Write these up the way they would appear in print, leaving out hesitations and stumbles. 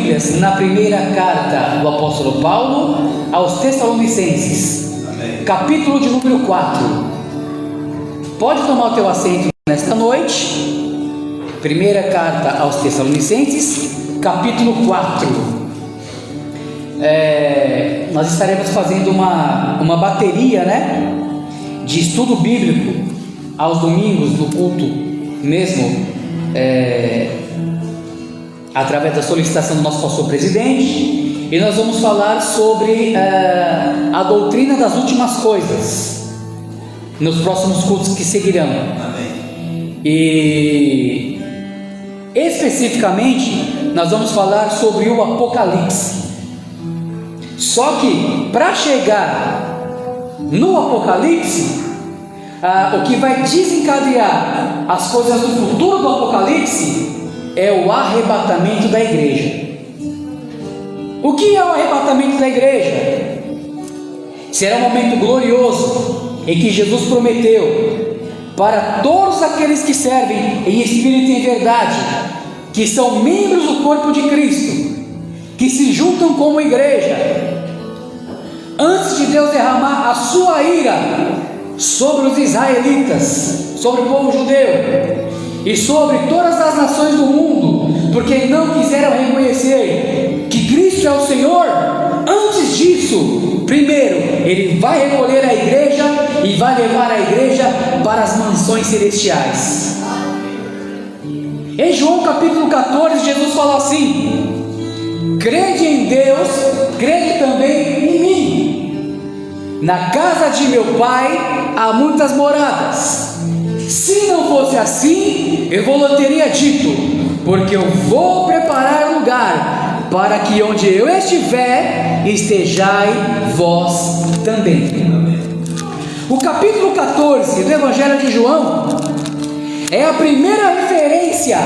Bíblias na primeira carta do apóstolo Paulo aos Tessalonicenses, amém, capítulo de número 4. Pode tomar o teu assento nesta noite. Primeira carta aos Tessalonicenses, capítulo 4. Nós estaremos fazendo uma bateria, né, de estudo bíblico aos domingos do culto mesmo, através da solicitação do nosso pastor presidente, e nós vamos falar sobre a doutrina das últimas coisas nos próximos cultos que seguirão. Amém. E especificamente nós vamos falar sobre o Apocalipse. Só que para chegar no Apocalipse, o que vai desencadear as coisas do futuro do Apocalipse é o arrebatamento da igreja. O que é o arrebatamento da igreja? Será um momento glorioso em que Jesus prometeu para todos aqueles que servem em espírito e em verdade, que são membros do corpo de Cristo, que se juntam como igreja, antes de Deus derramar a sua ira sobre os israelitas, sobre o povo judeu e sobre todas as nações do mundo, porque não quiseram reconhecer que Cristo é o Senhor. Antes disso, primeiro Ele vai recolher a igreja e vai levar a igreja para as mansões celestiais. Em João capítulo 14, Jesus fala assim: crede em Deus, crede também em mim. Na casa de meu Pai há muitas moradas. Se não fosse assim, eu vou teria dito, porque eu vou preparar lugar, para que onde eu estiver, estejai vós também. O capítulo 14 do Evangelho de João é a primeira referência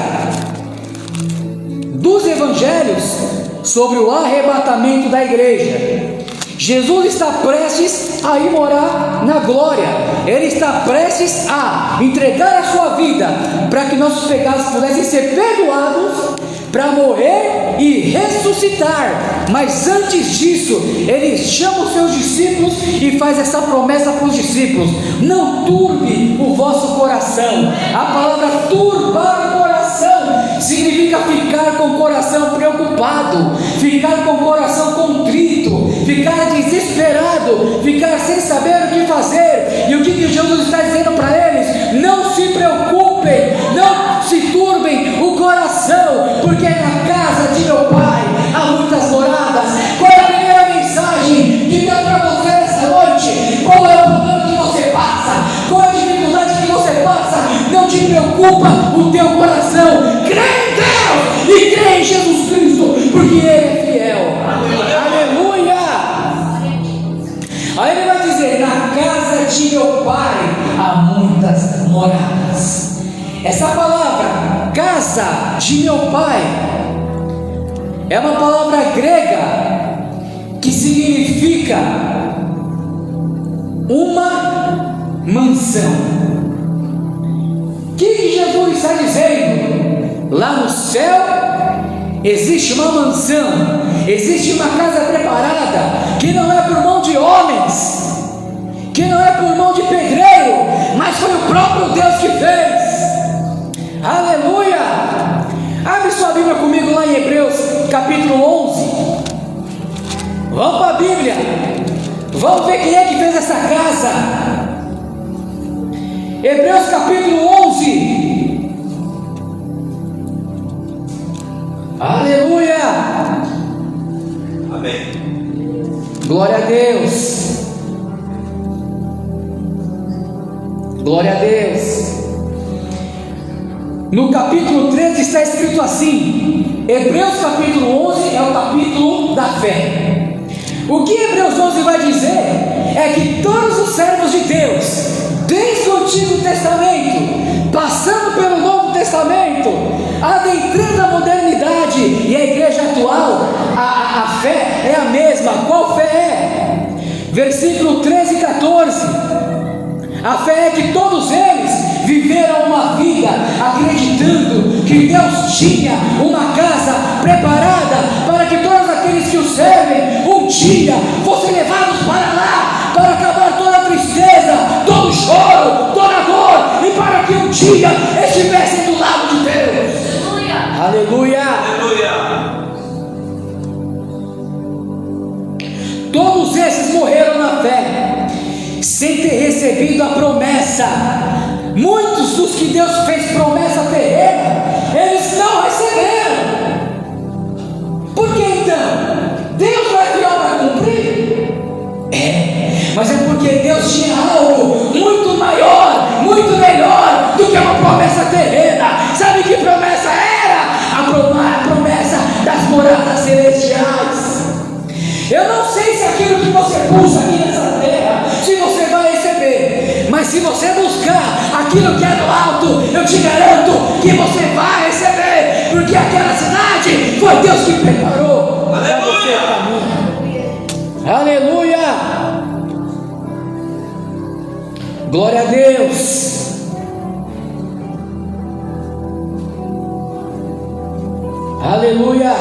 dos evangelhos sobre o arrebatamento da igreja. Jesus está prestes a ir morar na glória. Ele está prestes a entregar a sua vida para que nossos pecados pudessem ser perdoados, para morrer e ressuscitar. Mas antes disso, Ele chama os seus discípulos e faz essa promessa para os discípulos: não turbe o vosso coração. A palavra turbar o coração significa ficar com o coração preocupado, ficar com o coração contrito, ficar desesperado, ficar sem saber o que fazer. E o que Jesus está dizendo para eles? Não se preocupem, não se turbem o coração, porque na casa de meu Pai há muitas moradas. Qual é a primeira mensagem que dá para você essa noite? Qual é o problema que você passa? Qual é a dificuldade que você passa? Não te preocupa o teu coração. Crê em Deus e crê em Jesus Cristo, porque Ele é fiel. Aleluia! Aí Ele vai dizer: na casa de meu Pai há muitas moradas. Essa palavra, casa de meu Pai, é uma palavra grega que significa uma mansão. O que Jesus está dizendo? Lá no céu existe uma mansão, existe uma casa preparada, que não é por mão de homens, que não é por mão de pedreiro, mas foi o próprio Deus que fez. Aleluia! Abre sua Bíblia comigo lá em Hebreus capítulo 11. Vamos para a Bíblia, vamos ver quem é que fez essa casa. Hebreus capítulo 11. Aleluia! Amém. Glória a Deus. Glória a Deus. No capítulo 13 está escrito assim: Hebreus capítulo 11 é o capítulo da fé. O que Hebreus 11 vai dizer é que todos os servos de Deus, desde o Antigo Testamento, passando pelo Novo Testamento, adentrando a modernidade e a igreja atual, a fé é a mesma. Qual fé é? Versículo 13 e 14: a fé é que todos eles viveram uma vida acreditando que Deus tinha uma casa preparada para servem, um dia vão ser levados para lá, para acabar toda a tristeza, todo o choro, toda a dor, e para que um dia estivessem do lado de Deus. Aleluia! Aleluia! Todos esses morreram na fé, sem ter recebido a promessa. Muitos dos que Deus fez promessa terrena, eles não receberam. Por que então? Deus vai enviar para cumprir? Mas é porque Deus tinha algo muito maior, muito melhor do que uma promessa terrena. Sabe que promessa era? A promessa das moradas celestiais. Eu não sei se aquilo que você busca aqui nessa terra, se você vai receber, mas se você buscar aquilo que é do alto, eu te garanto que você vai receber, porque aquela cidade foi Deus que preparou para você o caminho. Aleluia! Glória a Deus! Aleluia!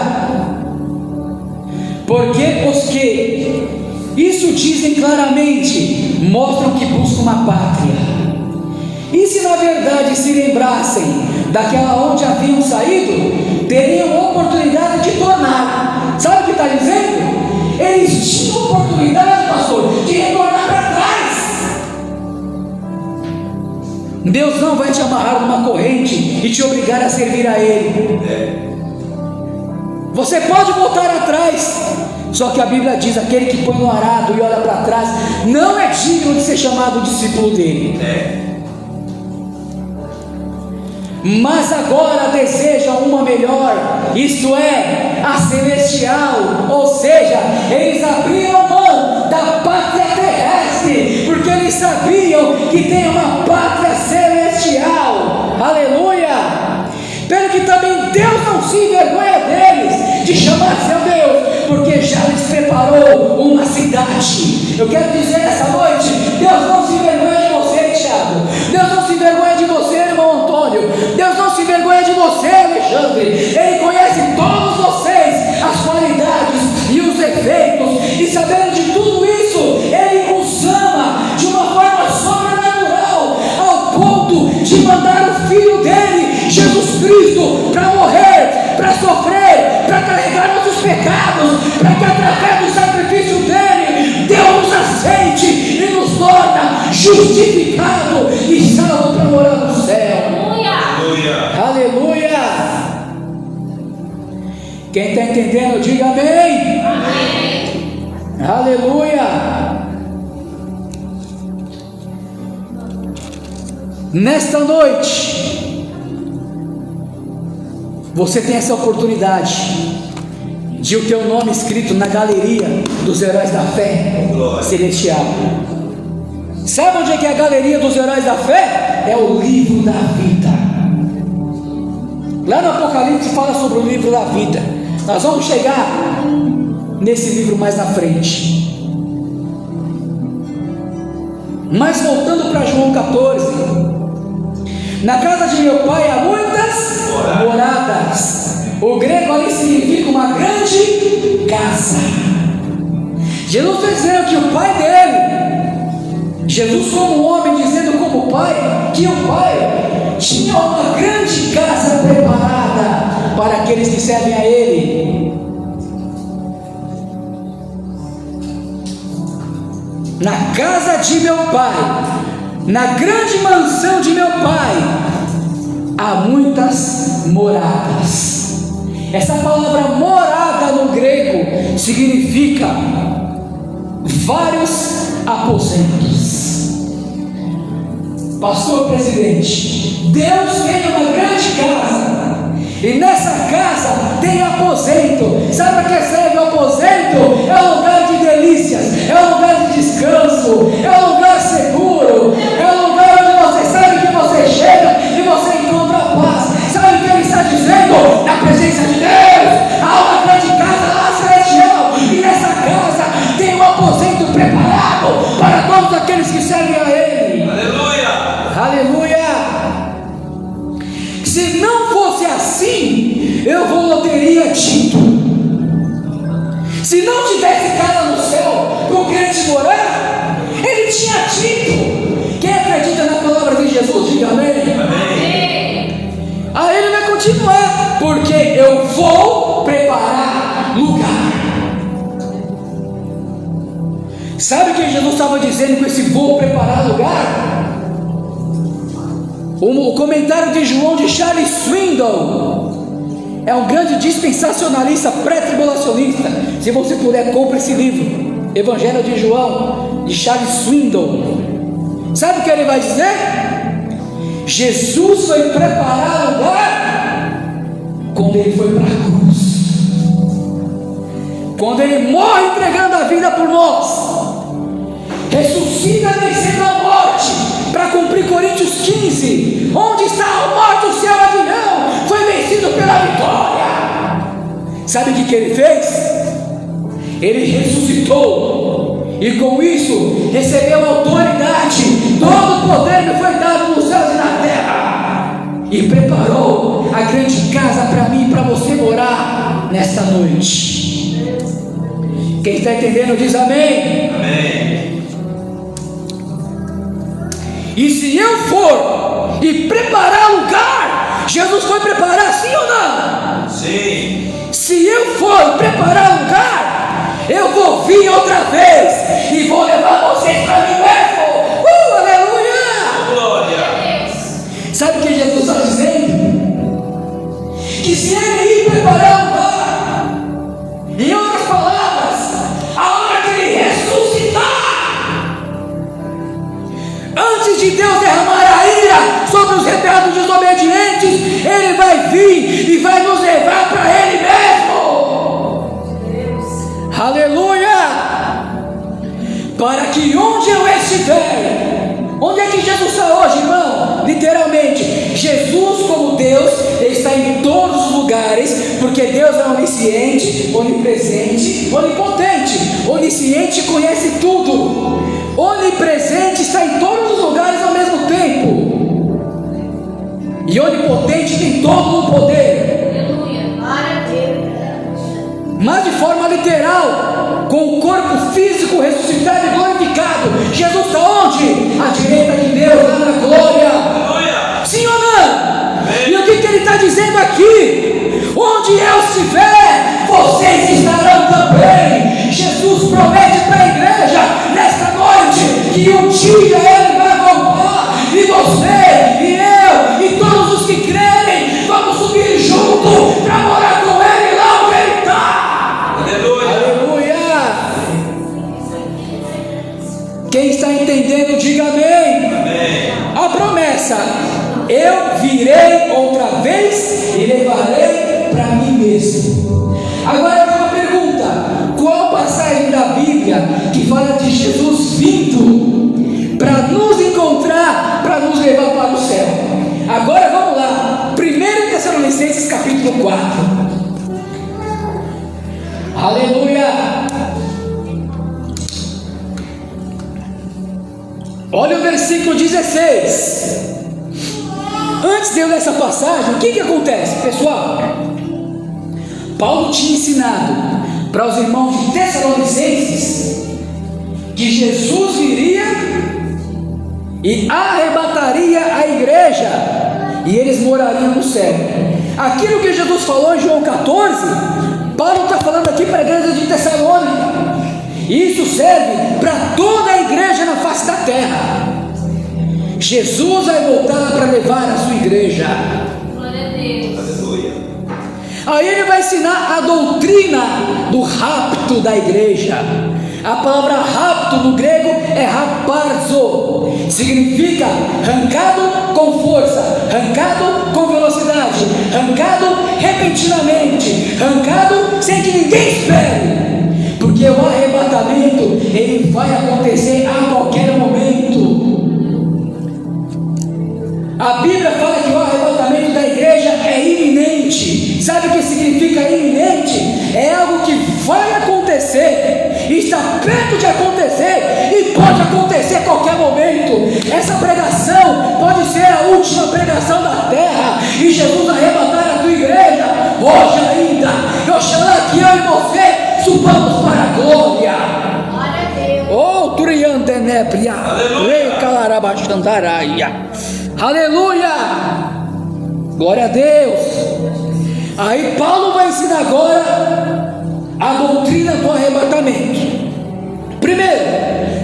Porque os que isso dizem claramente, mostram que buscam uma pátria. E se na verdade se lembrassem daquela onde haviam saído, teriam oportunidade de tornar. Sabe o que está dizendo? Eles tinham oportunidade, pastor, de retornar para trás. Deus não vai te amarrar numa corrente e te obrigar a servir a Ele. Você pode voltar atrás, só que a Bíblia diz: aquele que põe no arado e olha para trás não é digno de ser chamado discípulo dele. Mas agora desejam uma melhor, isto é, a celestial. Ou seja, eles abriram mão da pátria terrestre, porque eles sabiam que tem uma pátria celestial. Aleluia! Pelo que também Deus não se envergonha deles de chamar seu Deus, porque já lhes preparou uma cidade. Eu quero dizer essa noite: Deus não se envergonha de você, Thiago. Deus não se envergonha de você, irmão Antônio. Deus não se envergonha de você, Alexandre. Ele conhece todos vocês, as qualidades e os defeitos, e sabendo de tudo isso, Ele os ama de uma forma sobrenatural, ao ponto de mandar o Filho dele, Jesus Cristo, para morrer, para sofrer, para carregar nossos pecados, para que através do sacrifício dele, Deus nos aceite e nos torna justificado e salvo para morar no céu. Aleluia! Aleluia! Quem está entendendo, diga amém. Amém. Aleluia! Nesta noite, você tem essa oportunidade de o teu nome escrito na galeria dos heróis da fé celestial. Sabe onde é que é a galeria dos heróis da fé? É o livro da vida. Lá no Apocalipse fala sobre o livro da vida. Nós vamos chegar nesse livro mais na frente. Mas voltando para João 14, na casa de meu pai há muitas moradas. O grego ali significa uma grande casa. Jesus está dizendo que o pai dele, Jesus como homem dizendo como pai, que o pai tinha uma grande casa preparada para aqueles que servem a Ele. Na casa de meu pai, na grande mansão de meu pai, há muitas moradas. Essa palavra morada no grego significa vários aposentos. Pastor presidente, Deus tem uma grande casa, e nessa casa tem aposento. Sabe para que serve o aposento? É um lugar de delícias, é um lugar de descanso, é um lugar seguro, é um lugar onde você sabe que você chega e você encontra a paz. Sabe o que ele está dizendo? Na presença de Deus há uma grande casa lá celestial, e nessa casa tem um aposento preparado para todos aqueles que servem a Ele. Aleluia! Aleluia! Se não fosse assim, eu teria dito: Se não tivesse casa no céu para o crente morar, ele tinha dito. Quem acredita na palavra de Jesus, diga amém. Amém. Aí ele vai continuar, porque eu vou preparar lugar. Sabe o que Jesus estava dizendo com esse vou preparar lugar? O comentário de João de Charles Swindoll é um grande dispensacionalista pré-tribulacionista. Se você puder, compre esse livro, Evangelho de João, de Charles Swindoll. Sabe o que ele vai dizer? Jesus foi preparar lugar quando ele foi para a cruz, quando ele morre entregando a vida por nós, ressuscita vencendo a morte para cumprir Coríntios 15, onde está a morte, o seu aguilhão foi vencido pela vitória. Sabe o que ele fez? Ele ressuscitou e com isso recebeu autoridade, todo o poder que foi dado nos céus e na terra, e preparou a grande casa para mim e para você morar nesta noite. Quem está entendendo diz amém. Amém. E se eu for e preparar lugar, Jesus foi preparar, sim ou não? Sim. Se eu for preparar lugar, eu vou vir outra vez e vou levar vocês para mim mesmo. Aleluia! Glória a Deus. Sabe o que Jesus está dizendo? Que se ele ir preparar lugar, em outras palavras, a hora que ele ressuscitar, antes de Deus derramar a ira sobre os rebeldes desobedientes, ele vai vir e vai nos levar para ele mesmo. Deus. Aleluia! Para que onde eu estiver, onde é que Jesus está hoje, irmão? Literalmente, Jesus como Deus, ele está em todos os lugares, porque Deus é onisciente, onipresente, onipotente. Onisciente conhece tudo, onipresente está em todos os lugares ao mesmo tempo, e onipotente tem todo o poder. Mas de forma literal, com o corpo físico ressuscitado e glorificado, Jesus está onde? À direita de Deus, lá na glória. Sim ou não? E o que ele está dizendo aqui? Onde eu estiver, vocês estarão também. Jesus promete para a igreja nesta noite que um dia ele vai voltar, e você, e eu, e todos os que crerem, vamos subir junto para morar com ele lá onde ele está. Aleluia. Aleluia. Quem está entendendo, diga amém. Amém. A promessa: eu virei outra vez e levarei para mim mesmo. Agora tem uma pergunta: qual passagem da Bíblia que fala de Jesus vindo para nos encontrar, para nos levar para o céu? Agora vamos lá, 1 Tessalonicenses capítulo 4. Aleluia. Olha o versículo 16. Antes de eu ler essa passagem, o que acontece, pessoal? Paulo tinha ensinado para os irmãos de Tessalonicenses que Jesus viria e arrebataria a igreja e eles morariam no céu. Aquilo que Jesus falou em João 14, Paulo está falando aqui para a igreja de Tessalônica. Isso serve para toda a igreja na face da terra. Jesus vai voltar para levar a sua igreja. Glória a Deus. Aleluia. Aí ele vai ensinar a doutrina do rapto da igreja. A palavra rapto no grego é raparzo, significa arrancado com força, arrancado com velocidade, arrancado repentinamente, arrancado sem que ninguém espere. Porque o arrebatamento, ele vai acontecer a qualquer momento. A Bíblia fala que o arrebatamento da igreja é iminente. Sabe o que significa iminente? É algo que vai acontecer, está perto de acontecer e pode acontecer a qualquer momento. Essa pregação pode ser a última pregação da terra e Jesus arrebatar a tua igreja hoje ainda. Oxalá que eu e você subamos para a glória. Oh, Turiandenebria, Recalarabachandaraia. Aleluia! Glória a Deus. Aí Paulo vai ensinar agora a doutrina do arrebatamento. Primeiro,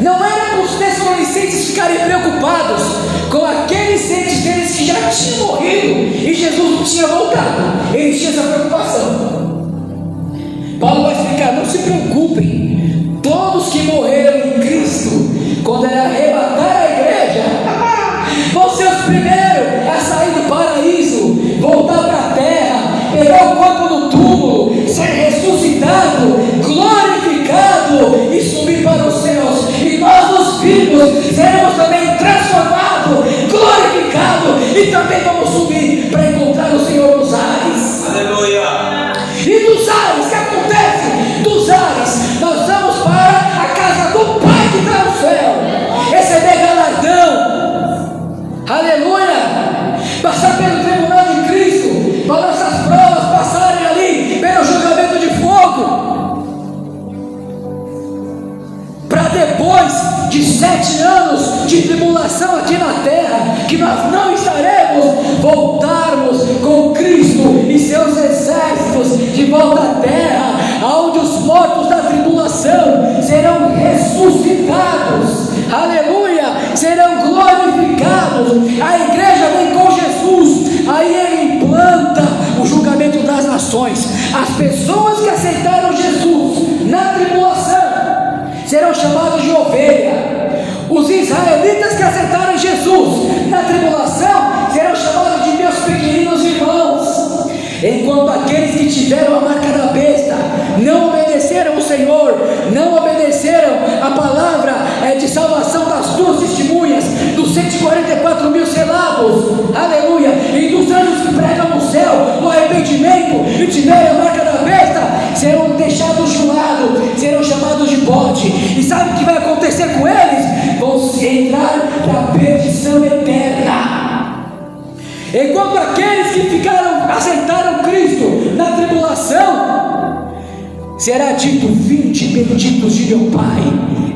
não era para os Tessalonicenses ficarem preocupados com aqueles entes deles que já tinham morrido e Jesus não tinha voltado. Eles tinham essa preocupação. Paulo vai explicar: não se preocupem, todos que morreram em Cristo, quando ele arrebatar a igreja, vão ser os primeiros a sair do paraíso, voltar para a terra, pegar o corpo do túmulo, ser ressuscitado, glorificado e subir para os céus. E nós, os vivos, seremos também transformados, glorificados, e também vamos subir para encontrar o Senhor nos ares. Aleluia! E dos ares, o que acontece? Dos ares, nós vamos para a casa do Pai que está no céu, receber galardão. Aleluia! Passar pelo tribunal de Cristo, para nossas provas passarem ali pelo julgamento de fogo, para depois de 7 anos de tribulação aqui na terra, que nós não estaremos, voltarmos com Cristo e seus exércitos de volta à terra, aonde os mortos da tribulação serão ressuscitados. Aleluia! Serão glorificados. A igreja vem com Jesus, aí ele implanta o julgamento das nações. As pessoas que aceitaram Jesus na tribulação serão chamados de ovelha. Os israelitas que aceitaram Jesus na tribulação serão chamados de meus pequeninos irmãos. Enquanto aqueles que tiveram a marca da besta, não obedeceram o Senhor, não obedeceram a palavra de salvação das duas testemunhas, dos 144 mil selados, aleluia, e dos anjos que pregam no céu o arrependimento e tiverem a marca da besta, serão deixados de lado, serão chamados de bode. E sabe o que vai acontecer com eles? Vão entrar para a perdição eterna. Enquanto aqueles que aceitaram Cristo na tribulação, será dito: vinde benditos de meu Pai,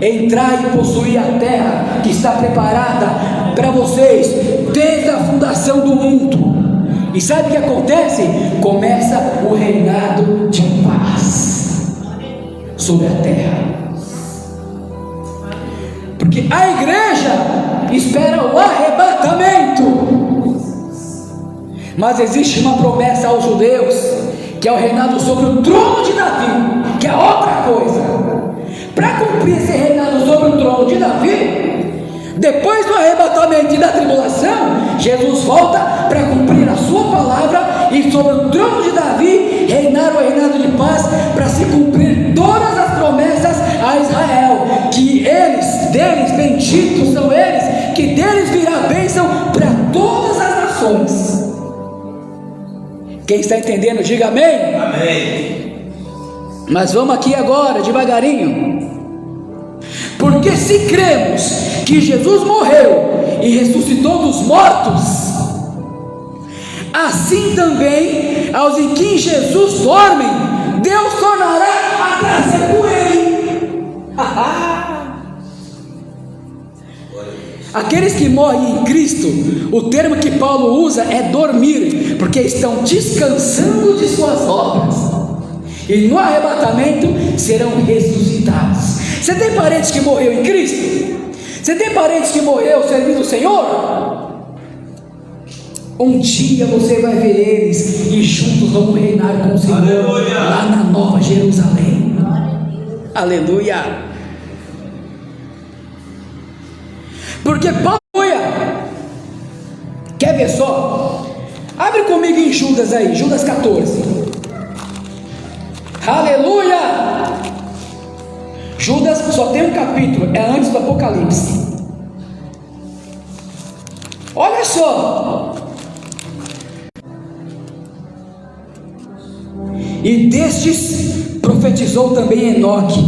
entrai e possuir a terra que está preparada para vocês desde a fundação do mundo. E sabe o que acontece? Começa o reinado de paz sobre a terra, porque a igreja espera o arrebatamento. Mas existe uma promessa aos judeus, que é o reinado sobre o trono de Davi, que é outra coisa. Para cumprir esse reinado sobre o trono de Davi, depois do arrebatamento e da tribulação, Jesus volta para cumprir a sua palavra e sobre o trono de Davi reinar o reinado de paz, para se cumprir todas as promessas a Israel, que deles benditos são eles, que deles virá a bênção para todas as nações. Quem está entendendo, diga amém. Amém. Mas vamos aqui agora, devagarinho. Porque se cremos que Jesus morreu e ressuscitou dos mortos, assim também aos em que Jesus dormem, Deus tornará a trazer com ele. Aqueles que morrem em Cristo, o termo que Paulo usa é dormir, porque estão descansando de suas obras, e no arrebatamento serão ressuscitados. Você tem parentes que morreu em Cristo? Você tem parentes que morreu servindo o Senhor? Um dia você vai ver eles e juntos vão reinar com o Senhor. Aleluia. Lá na Nova Jerusalém. Aleluia. Porque Paulo, quer ver só? Abre comigo em Judas aí, Judas 14. Aleluia! Judas só tem um capítulo, é antes do Apocalipse. Olha só. E destes profetizou também Enoque.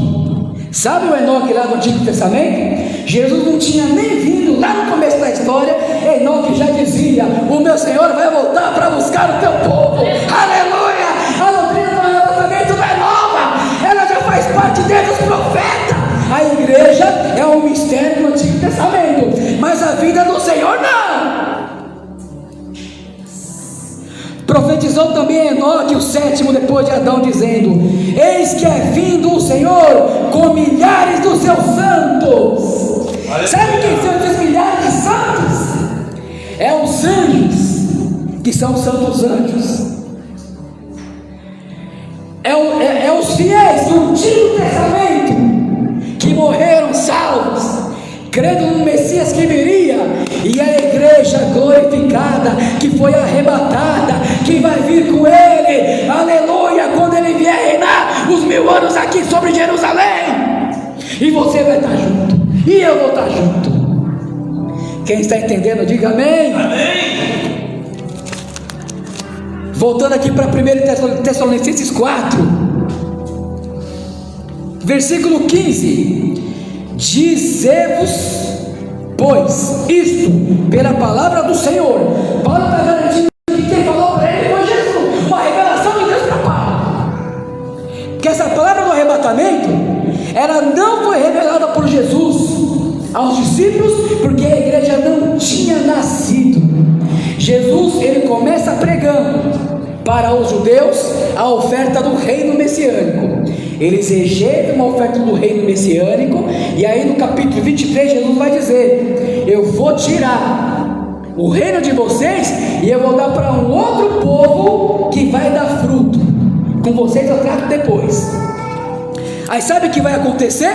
Sabe o Enoque lá do Antigo Testamento? Jesus não tinha nem vindo lá no começo da história. Enoque já dizia: o meu Senhor vai voltar para buscar o teu povo. Aleluia! A doutrina do arrebatamento não é nova, ela já faz poder dos profetas. A igreja é um mistério do Antigo Testamento, mas a vida do Senhor não. Profetizou também Enoque, o sétimo depois de Adão, dizendo: eis que é vindo o Senhor com milhares dos seus santos. Sabe quem são esses milhares de santos? É os anjos, que são os santos anjos. É os fiéis do Antigo Testamento que morreram salvos, crendo no Messias que viria, e a igreja glorificada, que foi arrebatada, que vai vir com ele, aleluia, quando ele vier reinar os 1000 anos aqui sobre Jerusalém, e você vai estar junto, e eu vou estar junto. Quem está entendendo, diga amém. Amém. Voltando aqui para 1 Tessalonicenses 4, versículo 15: dizei-vos, pois, isto pela palavra do Senhor. Paulo está garantindo que quem falou para ele foi Jesus, uma revelação de Deus para Paulo, que essa palavra do arrebatamento, ela não foi revelada por Jesus aos discípulos, porque a igreja não tinha nascido. Jesus, ele começa pregando para os judeus a oferta do reino messiânico. Eles rejeitam uma oferta do reino messiânico, e aí no capítulo 23 Jesus vai dizer: eu vou tirar o reino de vocês e eu vou dar para um outro povo que vai dar fruto. Com vocês eu trato depois. Aí sabe o que vai acontecer?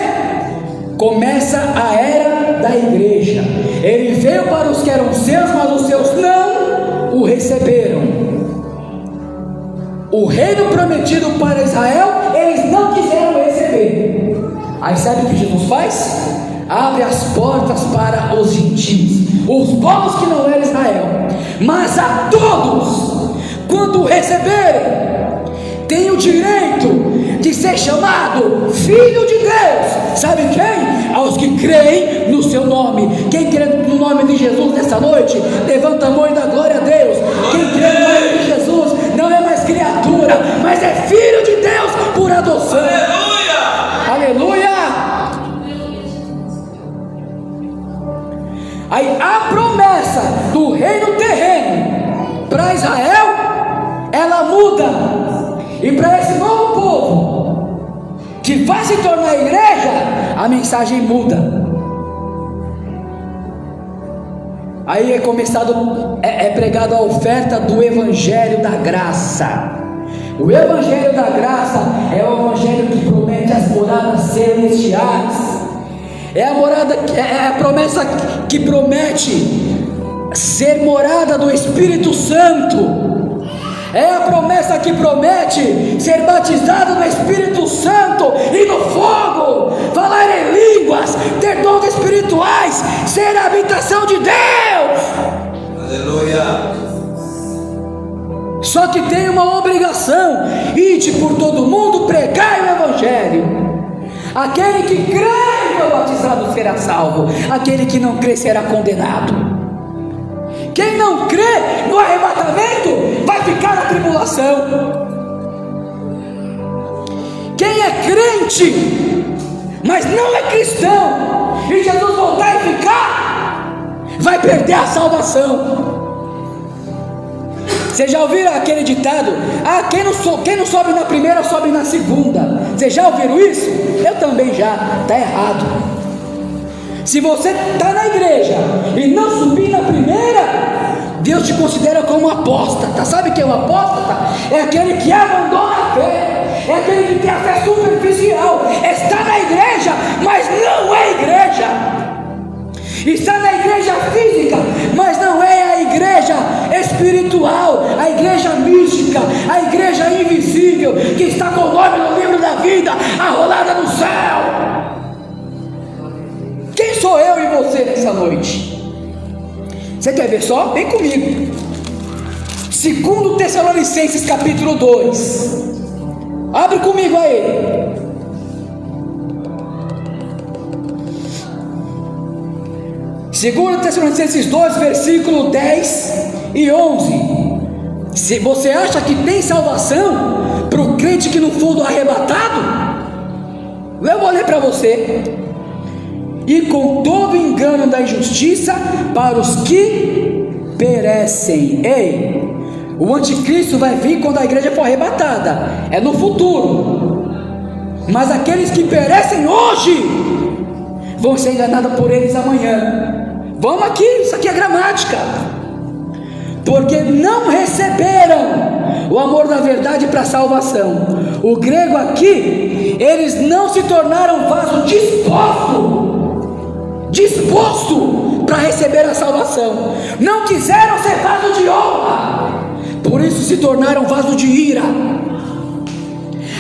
Começa a era da igreja. Ele veio para os que eram seus, mas os seus não o receberam. O reino prometido para Israel, eles não quiseram receber. Aí sabe o que Jesus faz? Abre as portas para os gentios, os povos que não eram Israel, mas a todos, quando receberem, tem o direito de ser chamado filho de Deus. Sabe quem? Aos que creem no seu nome. Quem crê no nome de Jesus nessa noite, levanta a mão e dá glória a Deus. Quem crê no nome de Jesus não é mais criatura, mas é filho de Deus por adoção. Aleluia! Aleluia! Aí a promessa do reino terreno para Israel, ela muda. E para esse novo povo que vai se tornar igreja, a mensagem muda. Aí é começado, é pregado a oferta do Evangelho da Graça. O Evangelho da Graça é o Evangelho que promete as moradas celestiais. É a promessa que promete ser morada do Espírito Santo. É a promessa que promete ser batizado no Espírito Santo e no fogo, falar em línguas, ter dons espirituais, ser a habitação de Deus. Aleluia. Só que tem uma obrigação: ide por todo mundo, pregai o Evangelho. Aquele que crê e foi batizado será salvo, aquele que não crê será condenado. Quem não crê no arrebatamento vai ficar na tribulação. Quem é crente, mas não é cristão, e Jesus voltar e ficar, vai perder a salvação. Vocês já ouviram aquele ditado? Quem não sobe na primeira, sobe na segunda. Vocês já ouviram isso? Eu também já. Está errado. Se você está na igreja e não subir na primeira, Deus te considera como apóstata. Sabe quem é um apóstata? É aquele que abandona a fé, é aquele que tem a fé superficial, está na igreja, mas não é igreja. Está na igreja física, mas não é a igreja espiritual, a igreja mística, a igreja invisível, que está com o nome no livro da vida, arrolada no céu. Quem sou eu e você nessa noite? Você quer ver só? Vem comigo. 2 Tessalonicenses capítulo 2. Abre comigo aí. Segundo Tessalonicenses 2, versículo 10 e 11. Se você acha que tem salvação para o crente que não for do arrebatado, Eu vou ler para você. E com todo o engano da injustiça para os que perecem. Ei, o anticristo vai vir quando a igreja for arrebatada, é no futuro. Mas aqueles que perecem hoje vão ser enganados por eles amanhã. Vamos aqui, isso aqui é gramática. Porque não receberam o amor da verdade para a salvação. O grego aqui, eles não se tornaram vaso disposto para receber a salvação. Não quiseram ser vaso de honra, por isso se tornaram vaso de ira.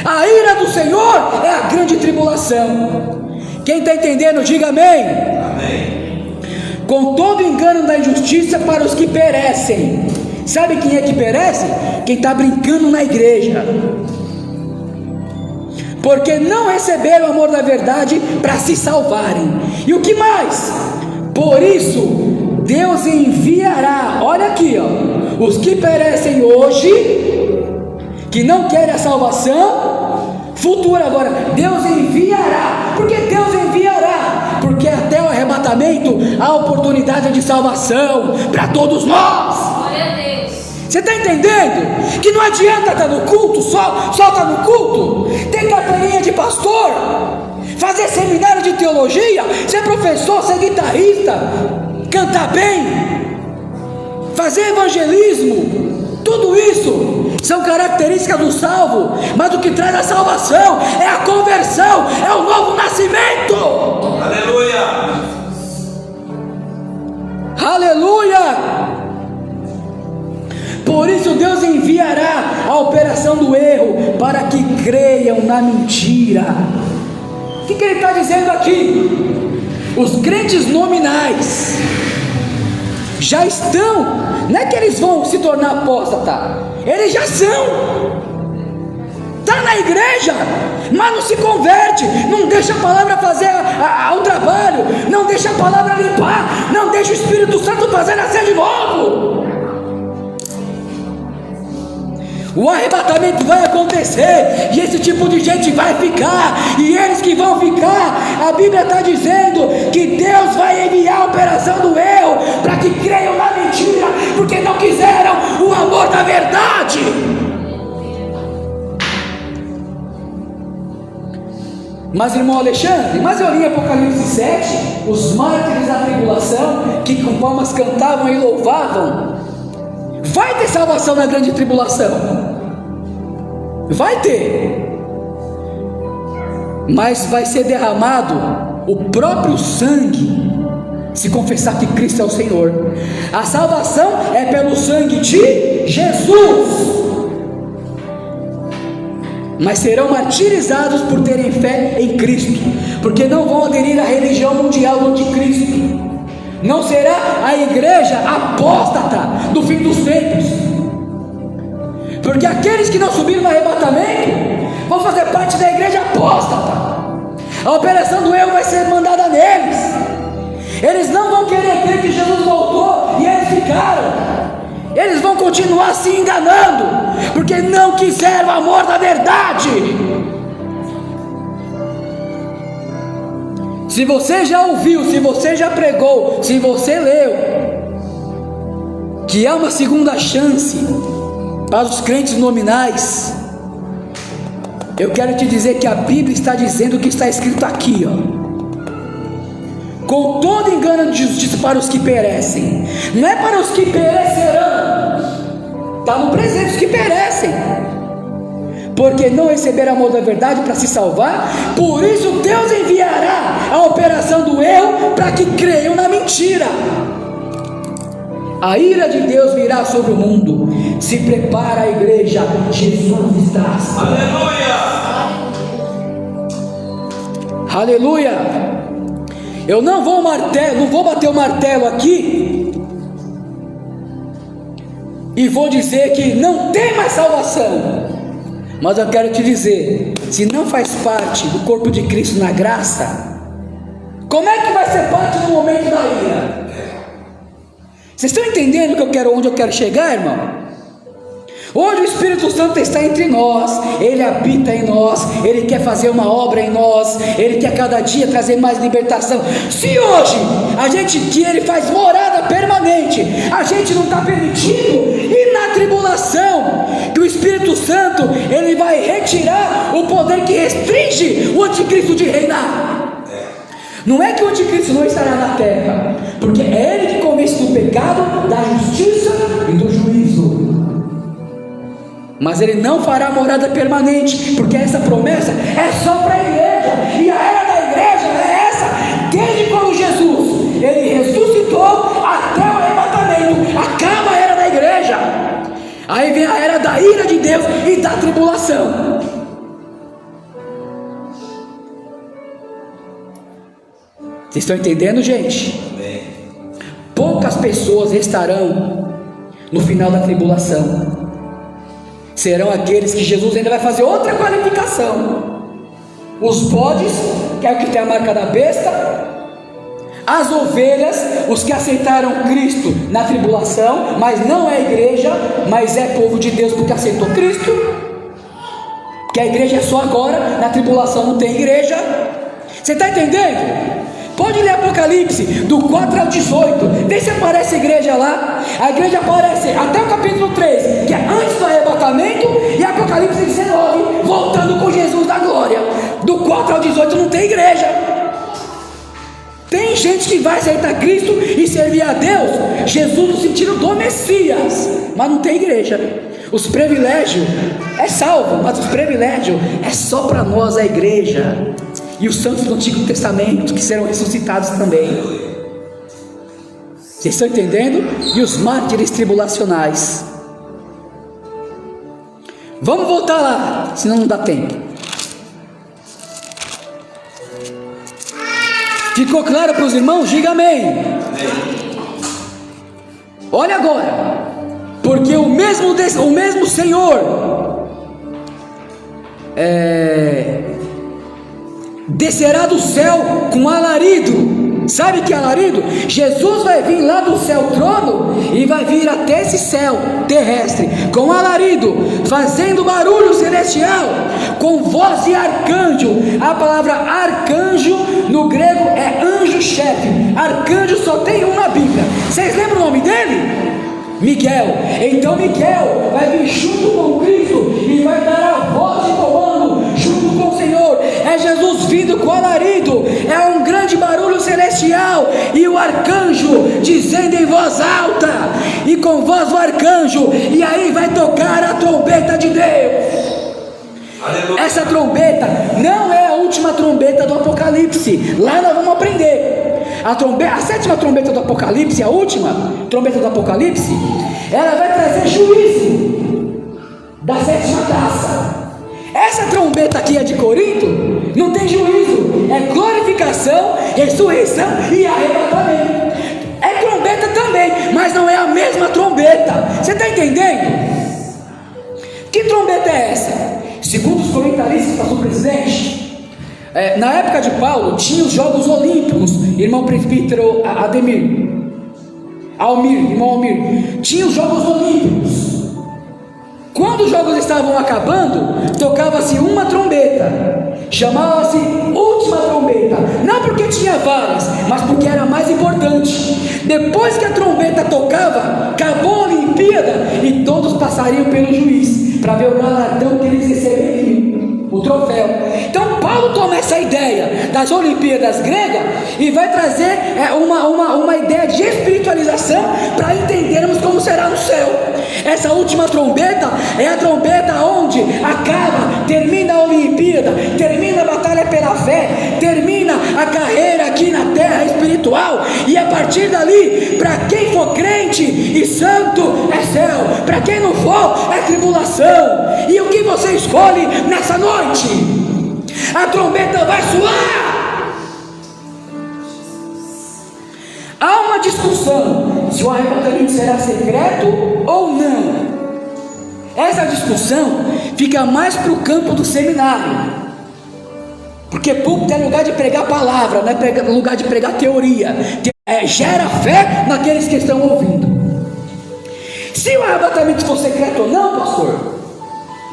A ira do Senhor é a grande tribulação. Quem está entendendo, diga amém. Amém. Com todo engano da injustiça para os que perecem. Sabe quem é que perece? Quem está brincando na igreja, porque não receberam o amor da verdade para se salvarem. E o que mais? Por isso Deus enviará, olha aqui, ó, os que perecem hoje, que não querem a salvação futura. Agora Deus enviará. Por que Deus enviará? Porque até o arrebatamento há oportunidade de salvação para todos nós. Glória a Deus. Você está entendendo? Que não adianta estar no culto, só estar no culto, ter carteirinha de pastor, fazer seminário de teologia, ser professor, ser guitarrista, cantar bem, fazer evangelismo. Tudo isso são características do salvo, mas o que traz a salvação é a conversão, é o novo nascimento. Aleluia. Aleluia. Por isso Deus enviará a operação do erro, para que creiam na mentira. O que ele está dizendo aqui? Os crentes nominais já estão, não é que eles vão se tornar apóstata, eles já são. Está na igreja, mas não se converte, não deixa a palavra fazer o trabalho, não deixa a palavra limpar, não deixa o Espírito Santo fazer nascer de novo. O arrebatamento vai acontecer, e esse tipo de gente vai ficar, e eles que vão ficar, a Bíblia está dizendo que Deus vai enviar a operação do erro, para que creiam na mentira, porque não quiseram o amor da verdade. Mas irmão Alexandre, mas eu li Apocalipse 7, os mártires da tribulação, que com palmas cantavam e louvavam. Vai ter salvação na grande tribulação, vai ter, mas vai ser derramado o próprio sangue, se confessar que Cristo é o Senhor. A salvação é pelo sangue de Jesus, mas serão martirizados por terem fé em Cristo, porque não vão aderir à religião mundial do anticristo. Não será a igreja apóstata do fim dos tempos, porque aqueles que não subiram no arrebatamento vão fazer parte da igreja apóstata. A operação do erro vai ser mandada neles. Eles não vão querer crer que Jesus voltou e eles ficaram. Eles vão continuar se enganando, porque não quiseram o amor da verdade. Se você já ouviu, se você já pregou, se você leu que há uma segunda chance para os crentes nominais, eu quero te dizer que a Bíblia está dizendo o que está escrito aqui, ó. Com todo engano de justiça para os que perecem, não é para os que perecerão, está no presente, os que perecem, porque não receberam amor da verdade para se salvar. Por isso Deus enviará a operação do erro, para que creiam na mentira. A ira de Deus virá sobre o mundo. Se prepara a igreja, Jesus está. Aleluia. Aleluia. Eu não vou bater o martelo aqui e vou dizer que não tem mais salvação, mas eu quero te dizer, se não faz parte do corpo de Cristo na graça, como é que vai ser parte no momento da ira? Vocês estão entendendo onde eu quero chegar, irmão? Hoje o Espírito Santo está entre nós, Ele habita em nós, Ele quer fazer uma obra em nós, Ele quer cada dia trazer mais libertação. Se hoje a gente que Ele faz morada permanente, a gente não está permitindo, e na tribulação, que o Espírito Santo, Ele vai retirar o poder que restringe o anticristo de reinar. Não é que o anticristo não estará na terra, porque é Ele que convence do pecado, da justiça e do juízo. Mas Ele não fará morada permanente, porque essa promessa é só para a igreja, e a era da igreja é essa, desde quando Jesus, Ele ressuscitou até o arrebatamento, acaba a era da igreja, aí vem a era da ira de Deus e da tribulação. Vocês estão entendendo, gente? Poucas pessoas restarão no final da tribulação. Serão aqueles que Jesus ainda vai fazer outra qualificação. Os bodes, que é o que tem a marca da besta. As ovelhas, os que aceitaram Cristo na tribulação, mas não é igreja, mas é povo de Deus porque aceitou Cristo. Que a igreja é só agora, na tribulação não tem igreja. Você está entendendo? Pode ler Apocalipse, do 4 ao 18, vê se aparece a igreja lá. A igreja aparece até o capítulo 3, que é antes do arrebatamento, e Apocalipse 19, voltando com Jesus da glória. Do 4 ao 18 não tem igreja. Tem gente que vai aceitar Cristo e servir a Deus, Jesus no sentido do Messias, mas não tem igreja. Os privilégios é salvo, mas os privilégios é só para nós, a igreja. E os santos do Antigo Testamento, que serão ressuscitados também. Vocês estão entendendo? E os mártires tribulacionais. Vamos voltar lá, senão não dá tempo. Ficou claro para os irmãos? Diga amém. Olha agora, porque o mesmo Senhor descerá do céu com alarido. Sabe que alarido? Jesus vai vir lá do céu trono e vai vir até esse céu terrestre com alarido, fazendo barulho celestial, com voz de arcanjo. A palavra arcanjo no grego é anjo-chefe. Arcanjo só tem um na Bíblia. Vocês lembram o nome dele? Miguel. Então Miguel vai vir junto com Cristo e vai dar a voz de comando junto com o Senhor. É Jesus vindo com alarido, é um grande barulho celestial, e o arcanjo dizendo em voz alta, e com voz do arcanjo, e aí vai tocar a trombeta de Deus. Aleluia. Essa trombeta não é a última trombeta do Apocalipse. Lá nós vamos aprender. A sétima trombeta do Apocalipse, a última trombeta do Apocalipse, ela vai trazer juízo da sétima taça. Essa trombeta aqui é de Corinto, não tem juízo, é glorificação, ressurreição e arrebatamento. É trombeta também, mas não é a mesma trombeta. Você está entendendo? Que trombeta é essa? Segundo os comentaristas, pastor presidente, na época de Paulo tinha os Jogos Olímpicos, irmão presbítero irmão Almir, tinha os Jogos Olímpicos. Quando os jogos estavam acabando, tocava-se uma trombeta, chamava-se última trombeta, não porque tinha várias, mas porque era mais importante. Depois que a trombeta tocava, acabou a Olimpíada e todos passariam pelo juiz para ver o galardão que eles receberiam, o troféu. Então Paulo toma essa ideia das Olimpíadas gregas e vai trazer uma ideia de espiritualização para entendermos como será no céu. Essa última trombeta é a trombeta onde termina a Olimpíada, termina a batalha pela fé, termina a carreira aqui na terra espiritual, e a partir dali, para quem for crente e santo é céu, para quem não for é tribulação. E o que você escolhe nessa noite? A trombeta vai soar. Há uma discussão se o arrebatamento será secreto ou não. Essa discussão fica mais para o campo do seminário, porque púlpito é lugar de pregar palavra, não é lugar de pregar teoria. Gera fé naqueles que estão ouvindo. Se o arrebatamento for secreto ou não, pastor,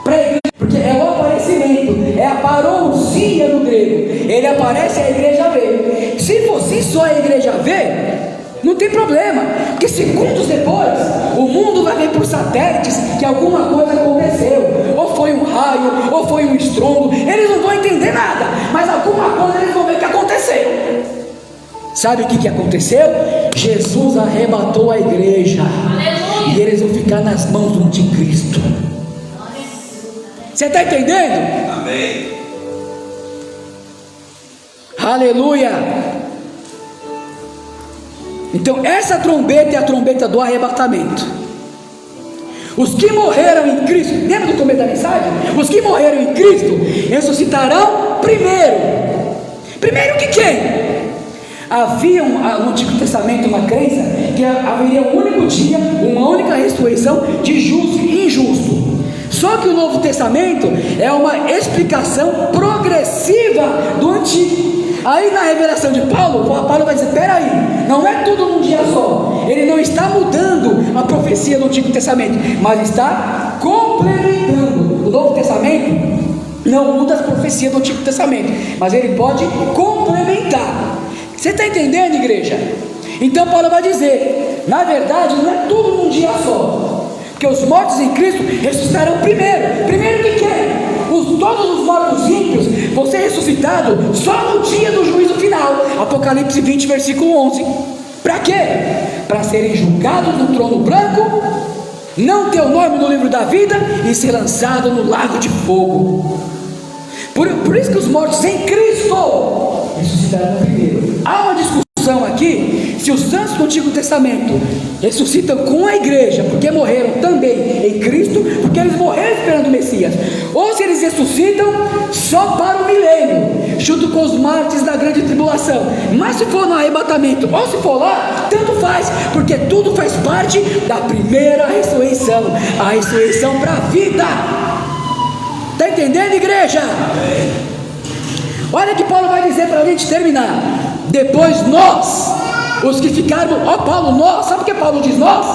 para a igreja, porque é o aparecimento, é a parousia no grego, ele aparece e a igreja vê. Se fosse só a igreja vê, não tem problema, porque segundos depois, o mundo vai ver por satélites que alguma coisa aconteceu, ou foi um raio, ou foi um estrondo, eles não vão entender nada, mas alguma coisa eles vão ver que aconteceu. Sabe o que aconteceu? Jesus arrebatou a igreja. Aleluia. E eles vão ficar nas mãos do anticristo. Você está entendendo? Amém. Aleluia. Então essa trombeta é a trombeta do arrebatamento. Os que morreram em Cristo, lembra do começo da mensagem? Os que morreram em Cristo ressuscitarão primeiro. Primeiro que quem? Havia no Antigo Testamento uma crença que haveria um único dia, uma única ressurreição de justo e injusto. Só que o Novo Testamento é uma explicação progressiva do Antigo. Aí na revelação de Paulo vai dizer, peraí, não é tudo num dia só. Ele não está mudando a profecia do Antigo Testamento, mas está complementando. O Novo Testamento não muda as profecias do Antigo Testamento, mas ele pode complementar. Você está entendendo, igreja? Então Paulo vai dizer, na verdade não é tudo num dia só, porque os mortos em Cristo ressuscitarão primeiro. Primeiro que quem? Todos os mortos ímpios vão ser ressuscitados só no dia do juízo final. Apocalipse 20, versículo 11. Para quê? Para serem julgados no trono branco, não ter o nome no livro da vida e ser lançado no lago de fogo. Por isso que os mortos em Cristo ressuscitarão primeiro. Há uma discussão aqui se os santos do Antigo Testamento ressuscitam com a igreja porque morreram também em Cristo, porque eles morreram esperando o Messias, ou se eles ressuscitam só para o milênio, junto com os mártires da grande tribulação. Mas se for no arrebatamento ou se for lá, tanto faz, porque tudo faz parte da primeira ressurreição, a ressurreição para a vida. Está entendendo, igreja? Olha o que Paulo vai dizer para a gente terminar. Depois nós, os que ficaram, Paulo, nós, sabe o que Paulo diz nós?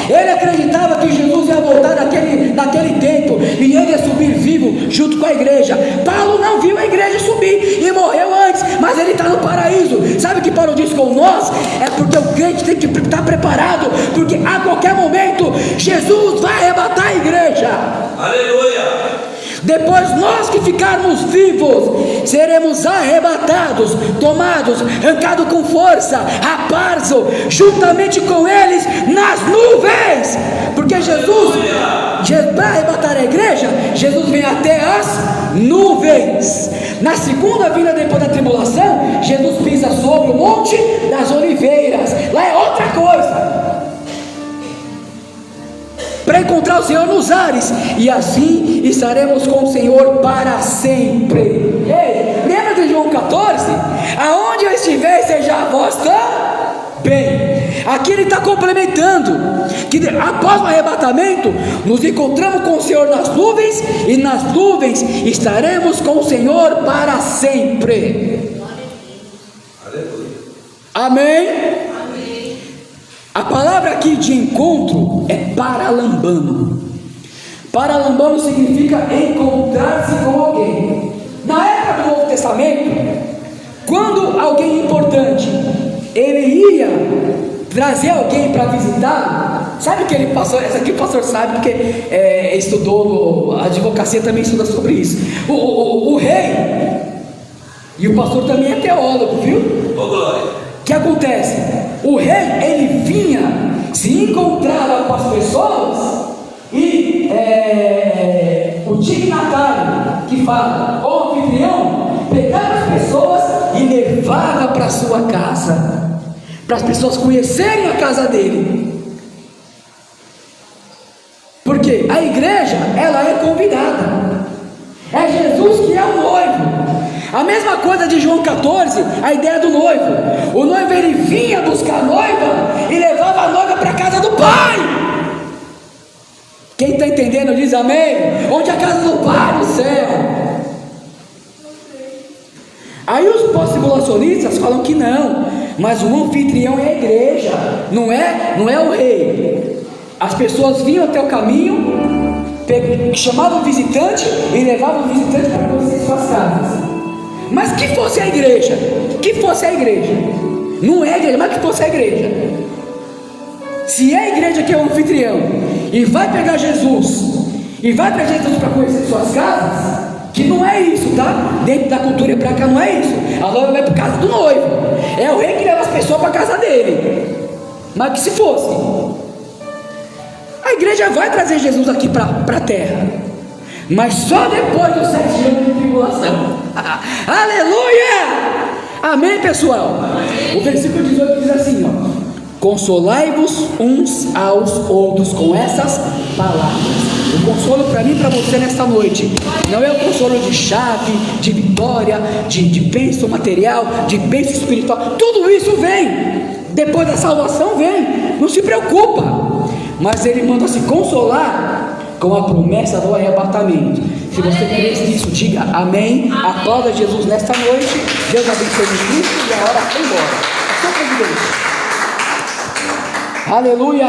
Ele acreditava que Jesus ia voltar naquele tempo e ele ia subir vivo junto com a igreja. Paulo não viu a igreja subir e morreu antes, mas ele está no paraíso. Sabe o que Paulo diz com nós? É porque o crente tem que estar preparado, porque a qualquer momento Jesus vai arrebatar a igreja. Aleluia! Depois nós que ficarmos vivos seremos arrebatados, tomados, arrancados com força, a parzo, juntamente com eles nas nuvens. Porque Jesus, para arrebatar a igreja, Jesus vem até as nuvens. Na segunda vinda depois da tribulação, Jesus pisa sobre o monte das oliveiras. Lá é outra coisa, para encontrar o Senhor nos ares, e assim estaremos com o Senhor para sempre. Ei, lembra de João 14? Aonde eu estiver, seja a vós também. Aqui ele está complementando, que após o arrebatamento, nos encontramos com o Senhor nas nuvens, e nas nuvens estaremos com o Senhor para sempre. Aleluia. Amém? A palavra aqui de encontro é paralambano. Paralambano significa encontrar-se com alguém. Na época do Novo Testamento, quando alguém importante ele ia trazer alguém para visitar, sabe o que ele passou? Essa aqui o pastor sabe, porque estudou, a advocacia também estuda sobre isso. O rei, e o pastor também é teólogo, viu? Ô glória! O que acontece? O rei, ele vinha, se encontrava com as pessoas, e o dignatário que fala, o anfitrião, pegava as pessoas e levava para a sua casa, para as pessoas conhecerem a casa dele. Porque a igreja, ela é convidada, é Jesus que é o noivo. A mesma coisa de João 14, a ideia do noivo. O noivo, ele vinha buscar a noiva e levava a noiva para a casa do Pai. Quem está entendendo diz amém. Onde é a casa do Pai? No céu. Aí os pós-tribulacionistas falam que não, mas o anfitrião é a igreja, não é o rei. As pessoas vinham até o caminho, chamavam o visitante e levavam o visitante para conhecer suas casas. Mas que fosse a igreja, não é a igreja, mas que fosse a igreja. Se é a igreja que é o anfitrião e vai pegar Jesus e vai para Jesus para conhecer suas casas, que não é isso, tá? Dentro da cultura hebraica não é isso. A noiva vai para casa do noivo, é o rei que leva as pessoas para casa dele. Mas que se fosse, a igreja vai trazer Jesus aqui para a terra, mas só depois dos 7 anos de tribulação. Aleluia! Amém, pessoal? O versículo 18 diz assim, ó: consolai-vos uns aos outros com essas palavras. O consolo para mim e para você nesta noite não é o consolo de chave, de vitória, de bênção material, de bênção espiritual. Tudo isso vem depois da salvação, vem, não se preocupa. Mas ele manda se consolar com a promessa do arrebatamento. Se você crê nisso, diga amém. Aplauda Jesus nesta noite. Deus abençoe o Cristo e a hora foi embora. A sua presidência. Aleluia.